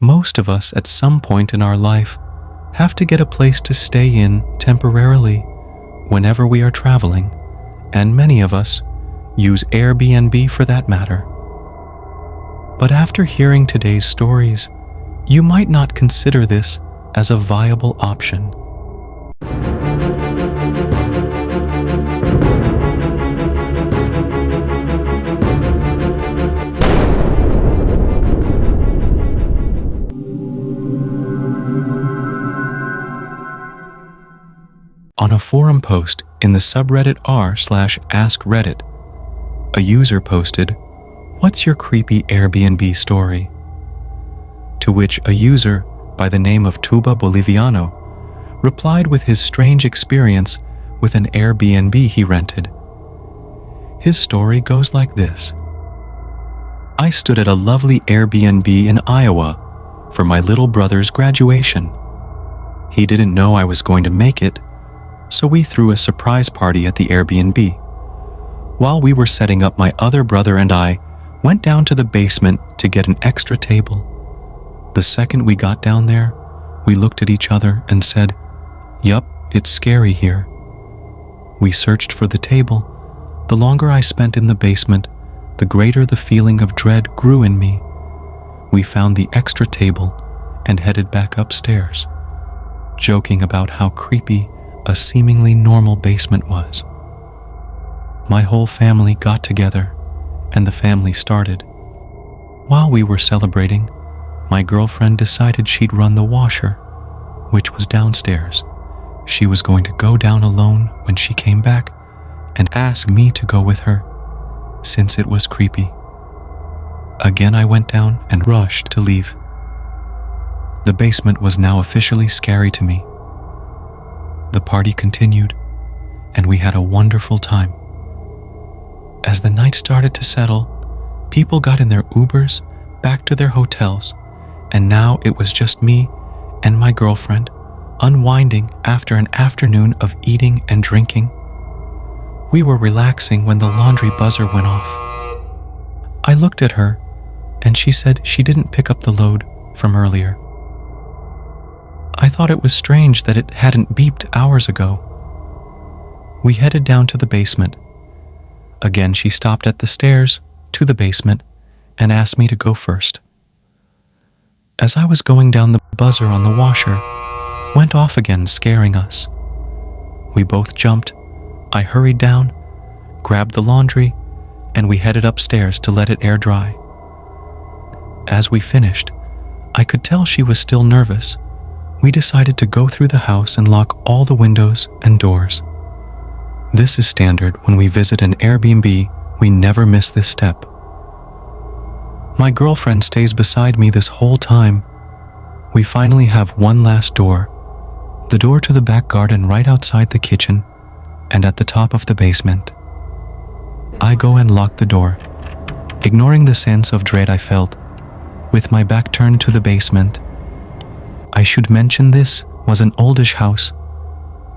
Most of us at some point in our life have to get a place to stay in temporarily whenever we are traveling, and many of us use Airbnb for that matter. But after hearing today's stories, you might not consider this as a viable option. On a forum post in the subreddit r/askreddit, a user posted, "What's your creepy Airbnb story?" To which a user by the name of Tuba Boliviano replied with his strange experience with an Airbnb he rented. His story goes like this. "I stood at a lovely Airbnb in Iowa for my little brother's graduation. He didn't know I was going to make it, so we threw a surprise party at the Airbnb. While we were setting up, my other brother and I went down to the basement to get an extra table. The second we got down there, we looked at each other and said, 'Yup, it's scary here.' We searched for the table. The longer I spent in the basement, the greater the feeling of dread grew in me. We found the extra table and headed back upstairs, joking about how creepy a seemingly normal basement was. My whole family got together, and the family started. While we were celebrating, my girlfriend decided she'd run the washer, which was downstairs. She was going to go down alone when she came back and asked me to go with her, since it was creepy. Again, I went down and rushed to leave. The basement was now officially scary to me. The party continued, and we had a wonderful time. As the night started to settle, people got in their Ubers back to their hotels, and now it was just me and my girlfriend unwinding after an afternoon of eating and drinking. We were relaxing when the laundry buzzer went off. I looked at her, and she said she didn't pick up the load from earlier. I thought it was strange that it hadn't beeped hours ago. We headed down to the basement. Again, she stopped at the stairs to the basement and asked me to go first. As I was going down, the buzzer on the washer went off again, scaring us. We both jumped. I hurried down, grabbed the laundry, and we headed upstairs to let it air dry. As we finished, I could tell she was still nervous. We decided to go through the house and lock all the windows and doors. This is standard when we visit an Airbnb. We never miss this step. My girlfriend stays beside me this whole time. We finally have one last door, the door to the back garden right outside the kitchen and at the top of the basement. I go and lock the door, ignoring the sense of dread I felt, with my back turned to the basement. I should mention this was an oldish house,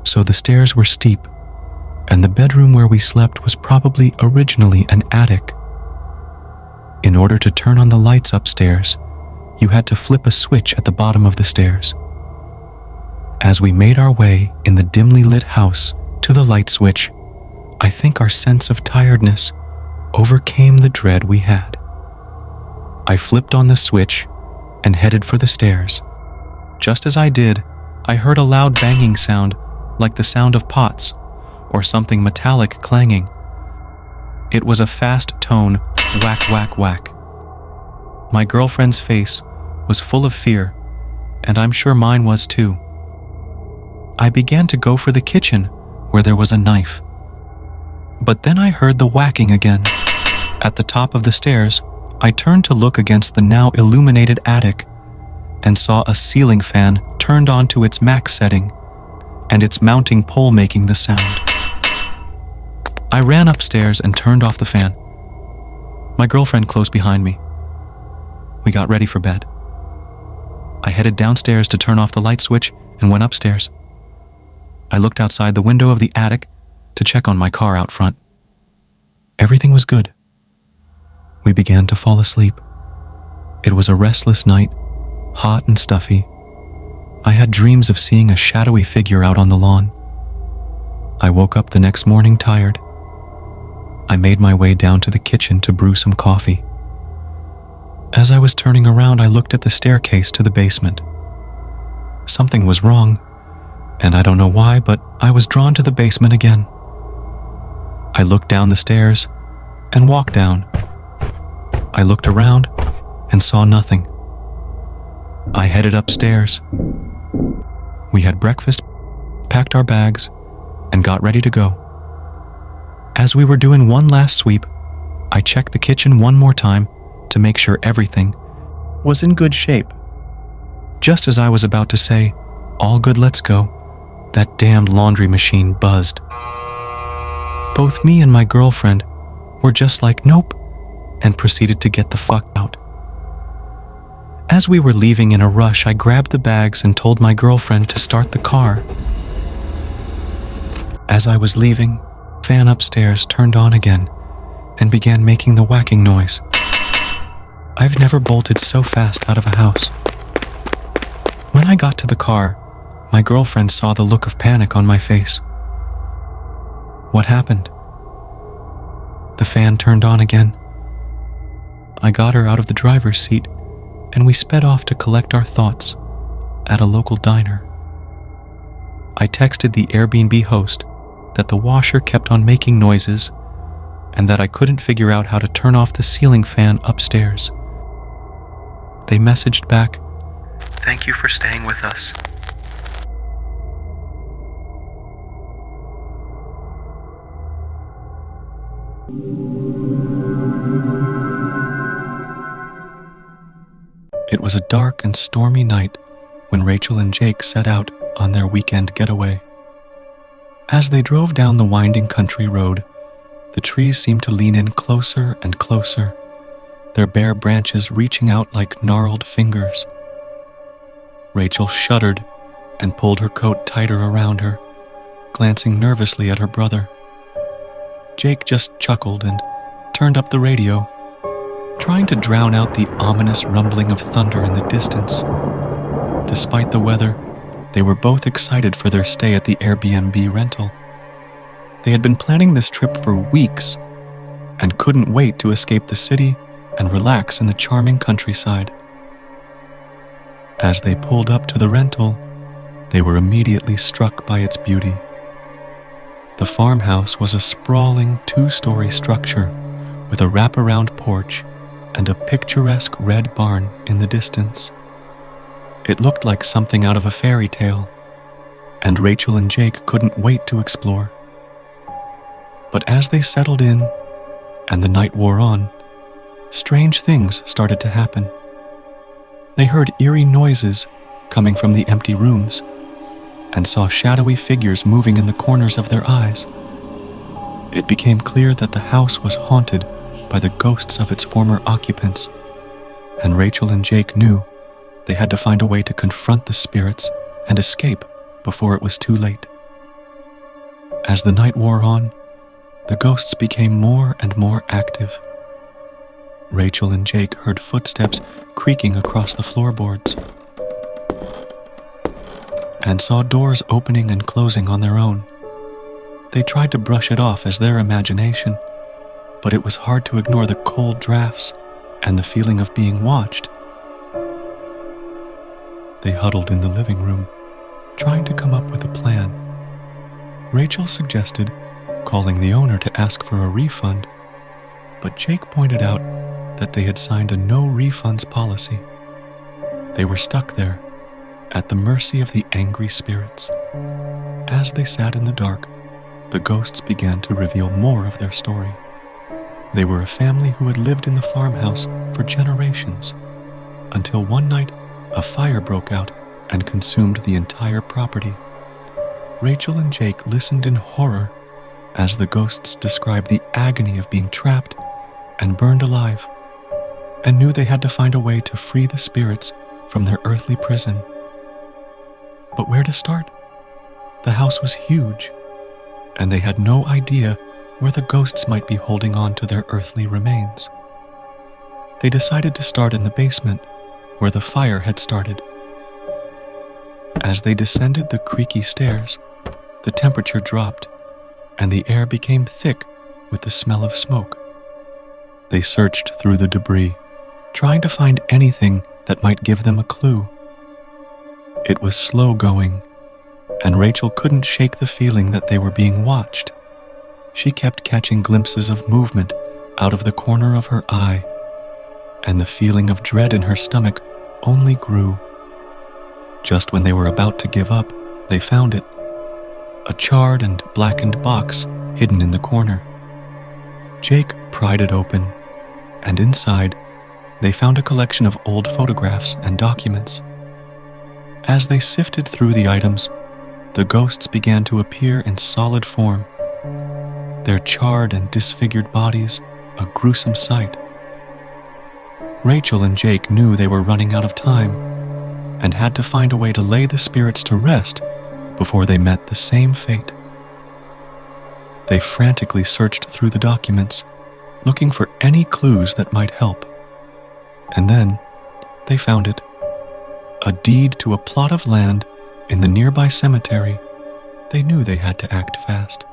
so the stairs were steep, and the bedroom where we slept was probably originally an attic. In order to turn on the lights upstairs, you had to flip a switch at the bottom of the stairs. As we made our way in the dimly lit house to the light switch, I think our sense of tiredness overcame the dread we had. I flipped on the switch and headed for the stairs. Just as I did, I heard a loud banging sound, like the sound of pots or something metallic clanging. It was a fast tone, whack, whack, whack. My girlfriend's face was full of fear, and I'm sure mine was too. I began to go for the kitchen, where there was a knife. But then I heard the whacking again. At the top of the stairs, I turned to look against the now illuminated attic and saw a ceiling fan turned on to its max setting and its mounting pole making the sound. I ran upstairs and turned off the fan. My girlfriend close behind me. We got ready for bed. I headed downstairs to turn off the light switch and went upstairs. I looked outside the window of the attic to check on my car out front. Everything was good. We began to fall asleep. It was a restless night, hot and stuffy. I had dreams of seeing a shadowy figure out on the lawn. I woke up the next morning tired. I made my way down to the kitchen to brew some coffee. As I was turning around, I looked at the staircase to the basement. Something was wrong, and I don't know why, but I was drawn to the basement again. I looked down the stairs and walked down. I looked around and saw nothing. I headed upstairs. We had breakfast, packed our bags, and got ready to go. As we were doing one last sweep, I checked the kitchen one more time to make sure everything was in good shape. Just as I was about to say, "All good, let's go," that damned laundry machine buzzed. Both me and my girlfriend were just like, "Nope," and proceeded to get the fuck out. As we were leaving in a rush, I grabbed the bags and told my girlfriend to start the car. As I was leaving, the fan upstairs turned on again and began making the whacking noise. I've never bolted so fast out of a house. When I got to the car, my girlfriend saw the look of panic on my face. What happened? The fan turned on again. I got her out of the driver's seat and we sped off to collect our thoughts at a local diner. I texted the Airbnb host that the washer kept on making noises and that I couldn't figure out how to turn off the ceiling fan upstairs. They messaged back, "Thank you for staying with us." It was a dark and stormy night when Rachel and Jake set out on their weekend getaway. As they drove down the winding country road, the trees seemed to lean in closer and closer, their bare branches reaching out like gnarled fingers. Rachel shuddered and pulled her coat tighter around her, glancing nervously at her brother. Jake just chuckled and turned up the radio, trying to drown out the ominous rumbling of thunder in the distance. Despite the weather, they were both excited for their stay at the Airbnb rental. They had been planning this trip for weeks and couldn't wait to escape the city and relax in the charming countryside. As they pulled up to the rental, they were immediately struck by its beauty. The farmhouse was a sprawling 2-story structure with a wraparound porch and a picturesque red barn in the distance. It looked like something out of a fairy tale, and Rachel and Jake couldn't wait to explore. But as they settled in and the night wore on, strange things started to happen. They heard eerie noises coming from the empty rooms and saw shadowy figures moving in the corners of their eyes. It became clear that the house was haunted by the ghosts of its former occupants, and Rachel and Jake knew they had to find a way to confront the spirits and escape before it was too late. As the night wore on, the ghosts became more and more active. Rachel and Jake heard footsteps creaking across the floorboards and saw doors opening and closing on their own. They tried to brush it off as their imagination, but it was hard to ignore the cold drafts and the feeling of being watched. They huddled in the living room, trying to come up with a plan. Rachel suggested calling the owner to ask for a refund, but Jake pointed out that they had signed a no refunds policy. They were stuck there, at the mercy of the angry spirits. As they sat in the dark, the ghosts began to reveal more of their story. They were a family who had lived in the farmhouse for generations, until one night a fire broke out and consumed the entire property. Rachel and Jake listened in horror as the ghosts described the agony of being trapped and burned alive, and knew they had to find a way to free the spirits from their earthly prison. But where to start? The house was huge, and they had no idea where the ghosts might be holding on to their earthly remains. They decided to start in the basement, where the fire had started. As they descended the creaky stairs, the temperature dropped, and the air became thick with the smell of smoke. They searched through the debris, trying to find anything that might give them a clue. It was slow going, and Rachel couldn't shake the feeling that they were being watched. She kept catching glimpses of movement out of the corner of her eye, and the feeling of dread in her stomach only grew. Just when they were about to give up, they found it, a charred and blackened box hidden in the corner. Jake pried it open, and inside, they found a collection of old photographs and documents. As they sifted through the items, the ghosts began to appear in solid form, their charred and disfigured bodies a gruesome sight. Rachel and Jake knew they were running out of time and had to find a way to lay the spirits to rest before they met the same fate. They frantically searched through the documents, looking for any clues that might help. And then they found it, a deed to a plot of land in the nearby cemetery. They knew they had to act fast.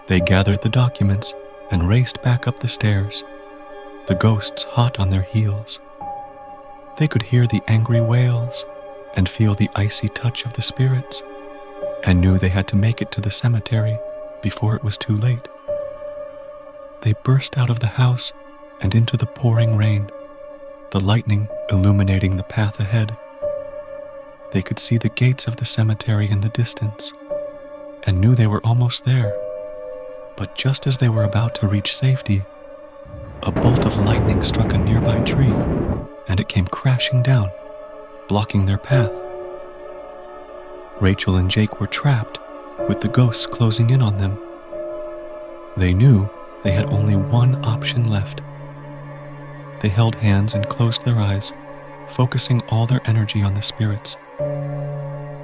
They gathered the documents and raced back up the stairs, the ghosts hot on their heels. They could hear the angry wails and feel the icy touch of the spirits, and knew they had to make it to the cemetery before it was too late. They burst out of the house and into the pouring rain, the lightning illuminating the path ahead. They could see the gates of the cemetery in the distance and knew they were almost there. But just as they were about to reach safety, a bolt of lightning struck a nearby tree, and it came crashing down, blocking their path. Rachel and Jake were trapped, with the ghosts closing in on them. They knew they had only one option left. They held hands and closed their eyes, focusing all their energy on the spirits.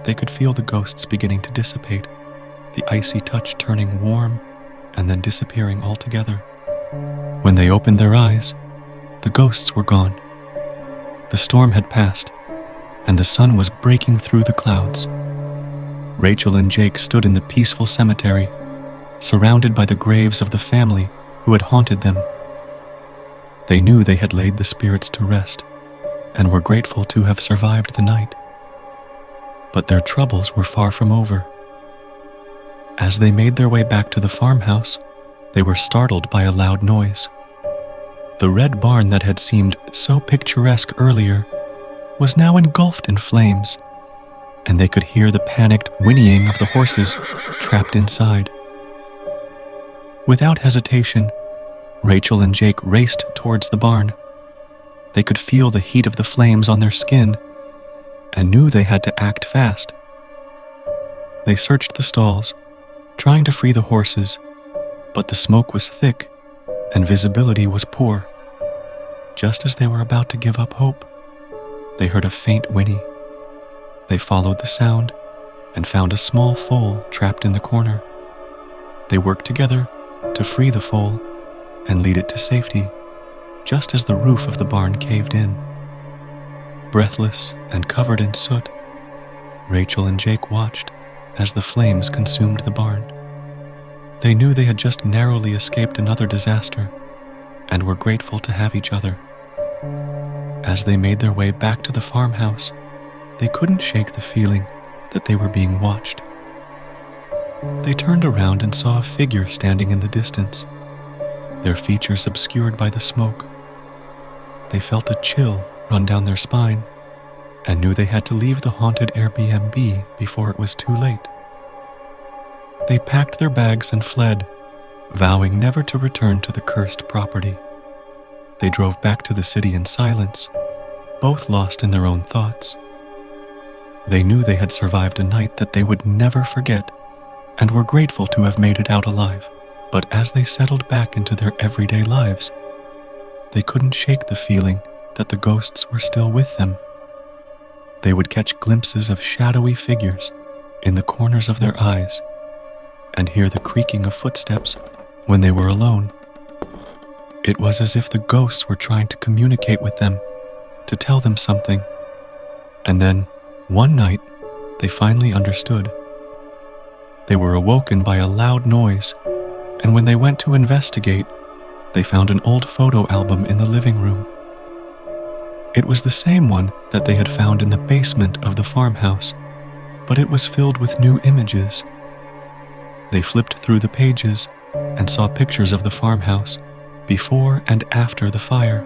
They could feel the ghosts beginning to dissipate, the icy touch turning warm and then disappearing altogether. When they opened their eyes, the ghosts were gone. The storm had passed, and the sun was breaking through the clouds. Rachel and Jake stood in the peaceful cemetery, surrounded by the graves of the family who had haunted them. They knew they had laid the spirits to rest, and were grateful to have survived the night. But their troubles were far from over. As they made their way back to the farmhouse, they were startled by a loud noise. The red barn that had seemed so picturesque earlier was now engulfed in flames, and they could hear the panicked whinnying of the horses trapped inside. Without hesitation, Rachel and Jake raced towards the barn. They could feel the heat of the flames on their skin and knew they had to act fast. They searched the stalls, trying to free the horses, but the smoke was thick and visibility was poor. Just as they were about to give up hope, they heard a faint whinny. They followed the sound and found a small foal trapped in the corner. They worked together to free the foal and lead it to safety, just as the roof of the barn caved in. Breathless and covered in soot, Rachel and Jake watched as the flames consumed the barn. They knew they had just narrowly escaped another disaster and were grateful to have each other. As they made their way back to the farmhouse, they couldn't shake the feeling that they were being watched. They turned around and saw a figure standing in the distance, their features obscured by the smoke. They felt a chill run down their spine and knew they had to leave the haunted Airbnb before it was too late. They packed their bags and fled, vowing never to return to the cursed property. They drove back to the city in silence, both lost in their own thoughts. They knew they had survived a night that they would never forget and were grateful to have made it out alive. But as they settled back into their everyday lives, they couldn't shake the feeling that the ghosts were still with them. They would catch glimpses of shadowy figures in the corners of their eyes and hear the creaking of footsteps when they were alone. It was as if the ghosts were trying to communicate with them, to tell them something. And then, one night, they finally understood. They were awoken by a loud noise, and when they went to investigate, they found an old photo album in the living room. It was the same one that they had found in the basement of the farmhouse, but it was filled with new images. They flipped through the pages and saw pictures of the farmhouse before and after the fire.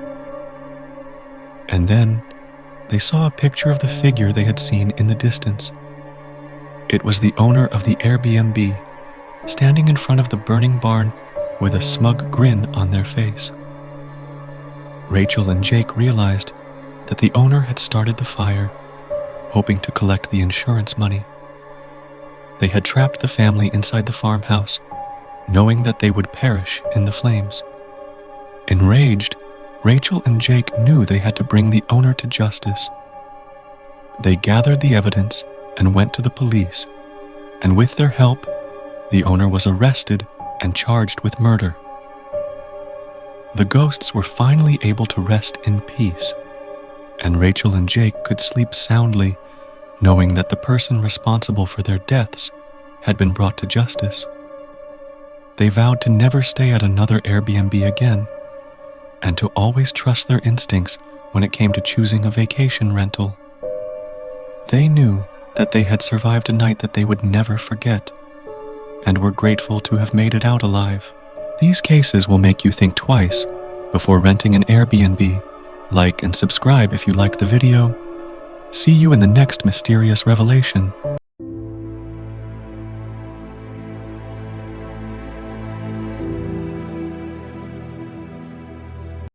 And then they saw a picture of the figure they had seen in the distance. It was the owner of the Airbnb, standing in front of the burning barn with a smug grin on their face. Rachel and Jake realized that the owner had started the fire, hoping to collect the insurance money. They had trapped the family inside the farmhouse, knowing that they would perish in the flames. Enraged, Rachel and Jake knew they had to bring the owner to justice. They gathered the evidence and went to the police, and with their help, the owner was arrested and charged with murder. The ghosts were finally able to rest in peace, and Rachel and Jake could sleep soundly, knowing that the person responsible for their deaths had been brought to justice. They vowed to never stay at another Airbnb again, and to always trust their instincts when it came to choosing a vacation rental. They knew that they had survived a night that they would never forget, and were grateful to have made it out alive. These cases will make you think twice before renting an Airbnb. Like and subscribe if you liked the video. See you in the next mysterious revelation.